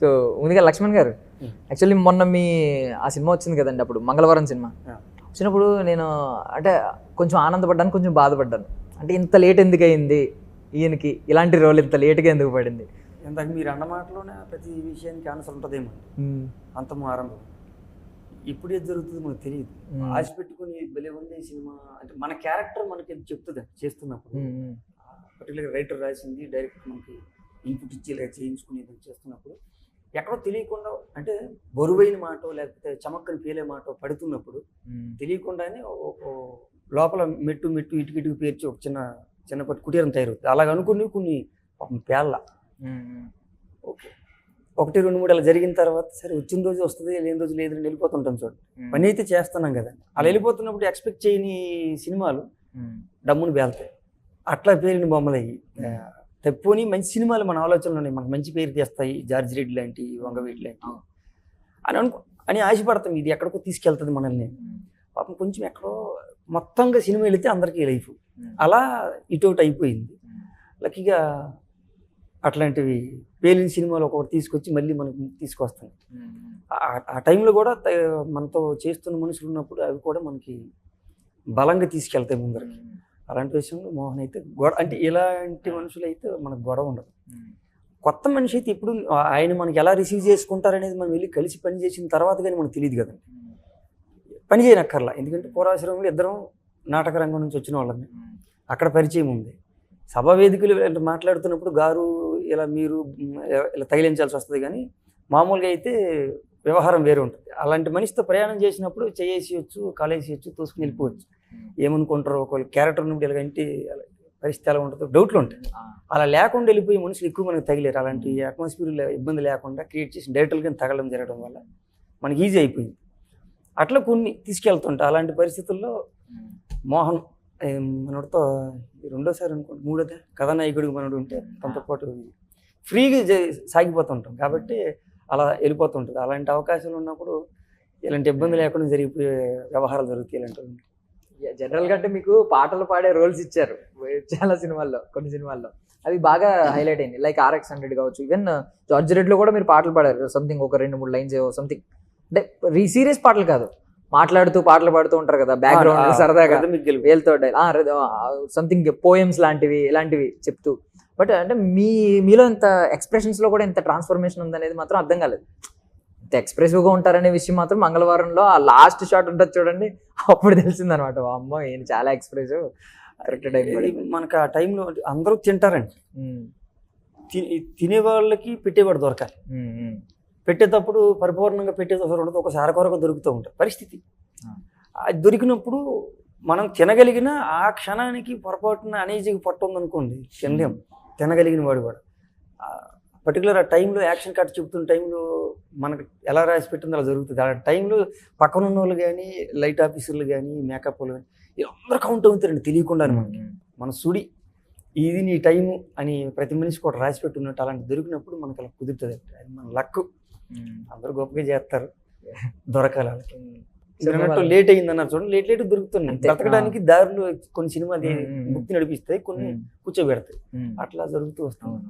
So ముందుగా లక్ష్మణ్ గారు, actually మొన్న మీ ఆ సినిమా వచ్చింది కదండి, అప్పుడు మంగళవారం సినిమా వచ్చినప్పుడు నేను అంటే కొంచెం ఆనందపడ్డాను, కొంచెం బాధపడ్డాను. అంటే ఇంత లేట్ ఎందుకు అయింది ఈయనకి, ఇలాంటి రోల్ ఇంత లేట్గా ఎందుకు పడింది? ఇందాక మీరు అన్న మాటలోనే ప్రతి విషయానికి ఆన్సర్ ఉంటుందేమో. అంత ఆరంభం ఇప్పుడు ఏది జరుగుతుంది మనకు తెలియదు. ఆశ పెట్టుకుని భలే ఉంది సినిమా అంటే మన క్యారెక్టర్ మనకి చెప్తుంది చేస్తున్నప్పుడు. పర్టికులర్గా రైటర్ రాసింది, డైరెక్టర్ మనకి ఇన్పుట్ ఇచ్చి ఇలా చేయించుకుని చేస్తున్నప్పుడు ఎక్కడో తెలియకుండా అంటే బరువైన మాట లేకపోతే చమక్కని పేలే మాట పడుతున్నప్పుడు తెలియకుండానే లోపల మెట్టు ఇటుకిటుకు పేర్చి ఒక చిన్నపాటి కుటీరం తయారవుతుంది. అలాగ అనుకుని కొన్ని పేళ్ళ ఓకే 1-2-3 అలా జరిగిన తర్వాత సరే వచ్చిన రోజు వస్తుంది, లేని రోజు లేదని వెళ్ళిపోతుంటాం. చూడండి, పని అయితే చేస్తున్నాం కదా, అలా వెళ్ళిపోతున్నప్పుడు ఎక్స్పెక్ట్ చేయని సినిమాలు డమ్మును పేలుతాయి. అట్లా పేరిన బొమ్మలు అయ్యి తప్పుని మంచి సినిమాలు మన ఆలోచనలు ఉన్నాయి, మనకు మంచి పేరు తెస్తాయి, జార్జ్ రెడ్డి లాంటి, వంగవీటి లాంటి అని ఆశపడతాం. ఇది ఎక్కడికో తీసుకెళ్తుంది మనల్ని. పాపం కొంచెం ఎక్కడో మొత్తంగా సినిమా వెళితే అందరికీ లైఫ్ అలా ఇటోటి అయిపోయింది. లక్కీగా అట్లాంటివి పేలిన సినిమాలు ఒక్కొక్కటి తీసుకొచ్చి మళ్ళీ మనకు తీసుకొస్తాయి. ఆ టైంలో కూడా మనతో చేస్తున్న మనుషులు ఉన్నప్పుడు అవి కూడా మనకి బలంగా తీసుకెళ్తాయి ముందరికి. అలాంటి విషయంలో మోహన్ అయితే అంటే ఇలాంటి మనుషులు అయితే మనకు గొడవ ఉండదు. కొత్త మనిషి అయితే ఇప్పుడు ఆయన మనకి ఎలా రిసీవ్ చేసుకుంటారనేది మనం వెళ్ళి కలిసి పని చేసిన తర్వాత కానీ మనకు తెలియదు కదండి. పని చేయనక్కర్లా, ఎందుకంటే పూర్వాశ్రమంలో ఇద్దరం నాటక రంగం నుంచి వచ్చిన వాళ్ళని, అక్కడ పరిచయం ఉంది. సభా వేదికలు మాట్లాడుతున్నప్పుడు గారు ఇలా మీరు ఇలా తగిలించాల్సి వస్తుంది, కానీ మామూలుగా అయితే వ్యవహారం వేరే ఉంటుంది. అలాంటి మనిషితో ప్రయాణం చేసినప్పుడు చేసేయచ్చు, కాలేసేయచ్చు, తోసుకుని వెళ్ళిపోవచ్చు. ఏమనుకుంటారో ఒకవేళ క్యారెక్టర్ నుండి ఇలాగంటే పరిస్థితి ఎలా ఉంటుందో డౌట్లు ఉంటాయి. అలా లేకుండా వెళ్ళిపోయి మనుషులు ఎక్కువ మనకు తగిలేరు. అలాంటి అట్మాస్ఫియర్ ఇబ్బంది లేకుండా క్రియేట్ చేసి డైరెక్టర్గా తగలడం జరగడం వల్ల మనకి ఈజీ అయిపోయింది. అట్లా కొన్ని తీసుకెళ్తుంటాయి. అలాంటి పరిస్థితుల్లో మోహన్ మనోడితో రెండోసారి అనుకోండి, మూడోదే కథానాయకుడికి మనోడు ఉంటే తనతో పాటు ఫ్రీగా సాగిపోతుంటాం కాబట్టి అలా వెళ్ళిపోతుంటుంది. అలాంటి అవకాశాలు ఉన్నప్పుడు ఇలాంటి ఇబ్బంది లేకుండా జరిగిపోయే వ్యవహారాలు జరుగుతాయి. ఇలాంటివి జనరల్గా అంటే మీకు పాటలు పాడే రోల్స్ ఇచ్చారు చాలా సినిమాల్లో, కొన్ని సినిమాల్లో అవి బాగా హైలైట్ అయింది. లైక్ RX-100 కావచ్చు, ఈవెన్ జార్జ్ రెడ్డిలో కూడా మీరు పాటలు పాడారు. సంథింగ్ ఒక 2-3 లైన్స్ సంథింగ్, అంటే సీరియస్ పాటలు కాదు, మాట్లాడుతూ పాటలు పాడుతూ ఉంటారు కదా బ్యాక్గ్రౌండ్ సరదాగా వేలుతో సంథింగ్ పోయమ్స్ లాంటివి ఇలాంటివి చెప్తూ. బట్ అంటే మీలో ఇంత ఎక్స్ప్రెషన్స్ లో కూడా ఇంత ట్రాన్స్ఫర్మేషన్ ఉందనేది మాత్రం అర్థం కాలేదు. ఇంత ఎక్స్ప్రెసివ్గా ఉంటారనే విషయం మాత్రం మంగళవారంలో ఆ లాస్ట్ షాట్ ఉంటుంది చూడండి, అప్పుడు తెలిసిందనమాట. అమ్మో ఈయన చాలా ఎక్స్ప్రెసివ్, కరెక్ట్ టైం. మనకు ఆ టైంలో అందరూ తింటారండి, తినే వాళ్ళకి పెట్టేవాడు దొరకాలి. పెట్టేటప్పుడు పరిపూర్ణంగా పెట్టేటప్పుడు ఉండదు, ఒకసారి అరకొరకు దొరుకుతూ ఉంటుంది పరిస్థితి. అది దొరికినప్పుడు మనం తినగలిగిన ఆ క్షణానికి పొరపాటున అనేజీకి పట్టు ఉందనుకోండి, తినలేం. తినగలిగిన వాడు కూడా పర్టికులర్ ఆ టైంలో యాక్షన్ కట్ చెబుతున్న టైంలో మనకు ఎలా రాసి పెట్టిందో అలా జరుగుతుంది. ఆ టైంలో పక్కన ఉన్న వాళ్ళు కానీ, లైట్ ఆఫీసర్లు కానీ, మేకప్ వాళ్ళు కానీ అందరూ కౌంట్ అవుతారండి తెలియకుండా. మనకి మన సుడి ఇది నీ టైము అని ప్రతి మనిషి కూడా రాసి పెట్టున్నట్టు అలాంటి దొరికినప్పుడు మనకు అలా కుదురుతుంది. అది మన లక్. అందరూ గొప్పగా చేస్తారు, దొరకాలి వాళ్ళకి. లేట్ అయిందన్నారు చూడండి, లేట్ దొరుకుతున్నాయి. బ్రతకడానికి దారులు కొన్ని సినిమాలు ముక్తి నడిపిస్తాయి, కొన్ని కూర్చోబెడతాయి. అట్లా జరుగుతూ వస్తుంది.